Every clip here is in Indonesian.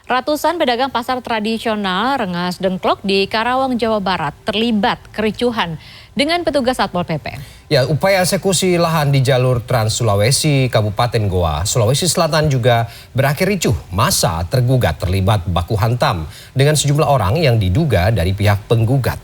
Ratusan pedagang pasar tradisional Rengas Dengklok di Karawang, Jawa Barat terlibat kericuhan dengan petugas Satpol PP. Ya, upaya eksekusi lahan di jalur Trans Sulawesi, Kabupaten Goa, Sulawesi Selatan juga berakhir ricuh. Massa tergugat terlibat baku hantam dengan sejumlah orang yang diduga dari pihak penggugat.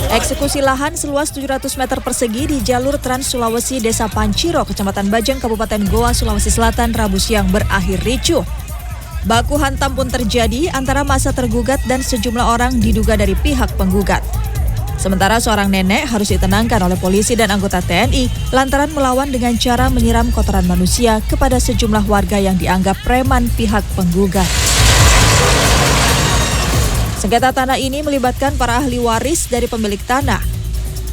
Eksekusi lahan seluas 700 meter persegi di jalur Trans Sulawesi Desa Panciro, Kecamatan Bajang, Kabupaten Goa, Sulawesi Selatan, Rabu siang berakhir ricuh. Baku hantam pun terjadi antara massa tergugat dan sejumlah orang diduga dari pihak penggugat. Sementara seorang nenek harus ditenangkan oleh polisi dan anggota TNI lantaran melawan dengan cara menyiram kotoran manusia kepada sejumlah warga yang dianggap preman pihak penggugat. Sengketa tanah ini melibatkan para ahli waris dari pemilik tanah.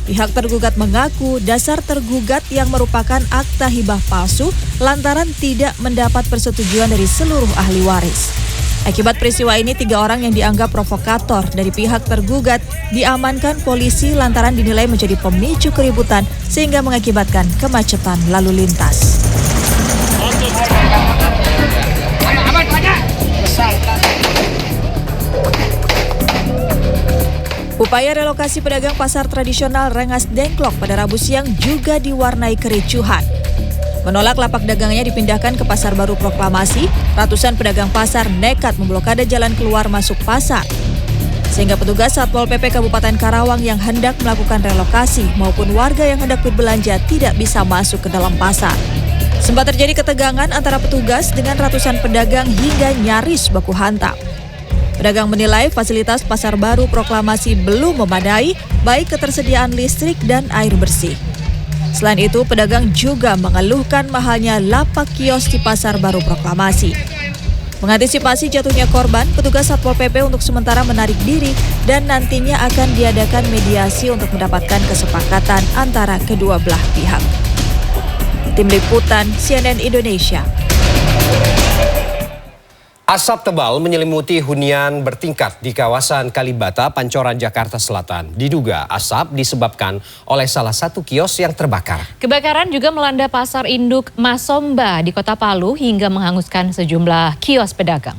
Pihak tergugat mengaku dasar tergugat yang merupakan akta hibah palsu lantaran tidak mendapat persetujuan dari seluruh ahli waris. Akibat peristiwa ini, 3 orang yang dianggap provokator dari pihak tergugat diamankan polisi lantaran dinilai menjadi pemicu keributan sehingga mengakibatkan kemacetan lalu lintas. Upaya relokasi pedagang pasar tradisional Rengas Dengklok pada Rabu siang juga diwarnai kericuhan. Menolak lapak dagangnya dipindahkan ke Pasar Baru Proklamasi, ratusan pedagang pasar nekat memblokade jalan keluar masuk pasar. Sehingga petugas Satpol PP Kabupaten Karawang yang hendak melakukan relokasi maupun warga yang hendak berbelanja tidak bisa masuk ke dalam pasar. Sempat terjadi ketegangan antara petugas dengan ratusan pedagang hingga nyaris baku hantam. Pedagang menilai fasilitas Pasar Baru Proklamasi belum memadai, baik ketersediaan listrik dan air bersih. Selain itu, pedagang juga mengeluhkan mahalnya lapak kios di Pasar Baru Proklamasi. Mengantisipasi jatuhnya korban, petugas Satpol PP untuk sementara menarik diri dan nantinya akan diadakan mediasi untuk mendapatkan kesepakatan antara kedua belah pihak. Tim Liputan CNN Indonesia. Asap tebal menyelimuti hunian bertingkat di kawasan Kalibata, Pancoran, Jakarta Selatan. Diduga asap disebabkan oleh salah satu kios yang terbakar. Kebakaran juga melanda pasar induk Masomba di Kota Palu hingga menghanguskan sejumlah kios pedagang.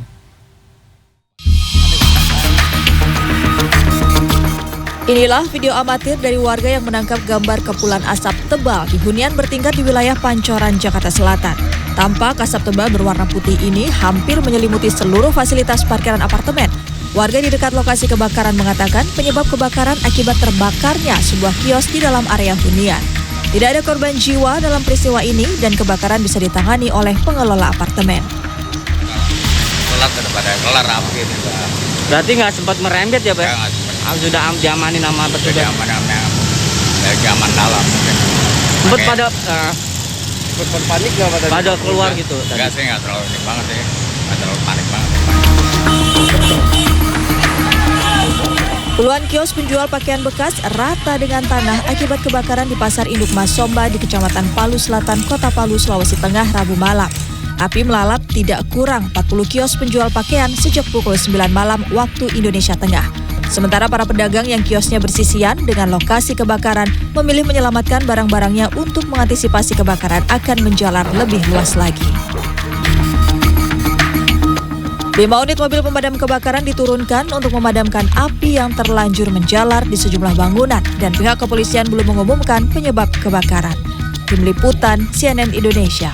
Inilah video amatir dari warga yang menangkap gambar kepulan asap tebal di hunian bertingkat di wilayah Pancoran, Jakarta Selatan. Tampak asap tebal berwarna putih ini hampir menyelimuti seluruh fasilitas parkiran apartemen. Warga di dekat lokasi kebakaran mengatakan penyebab kebakaran akibat terbakarnya sebuah kios di dalam area hunian. Tidak ada korban jiwa dalam peristiwa ini dan kebakaran bisa ditangani oleh pengelola apartemen. Kelar api itu. Berarti nggak sempat merembet ya, Pak? Sudah diamanin sama petugas. Sudah dari zaman dalam. Sempat pada panik nggak pada keluar gitu? Enggak sih, nggak terlalu panik banget sih. Nggak terlalu panik banget. Puluhan kios penjual pakaian bekas rata dengan tanah akibat kebakaran di Pasar Induk Masomba di Kecamatan Palu Selatan, Kota Palu, Sulawesi Tengah, Rabu malam. Api melalap tidak kurang 40 kios penjual pakaian sejak pukul 9 malam waktu Indonesia Tengah. Sementara para pedagang yang kiosnya bersisian dengan lokasi kebakaran memilih menyelamatkan barang-barangnya untuk mengantisipasi kebakaran akan menjalar lebih luas lagi. 5 unit mobil pemadam kebakaran diturunkan untuk memadamkan api yang terlanjur menjalar di sejumlah bangunan dan pihak kepolisian belum mengumumkan penyebab kebakaran. Tim Liputan CNN Indonesia.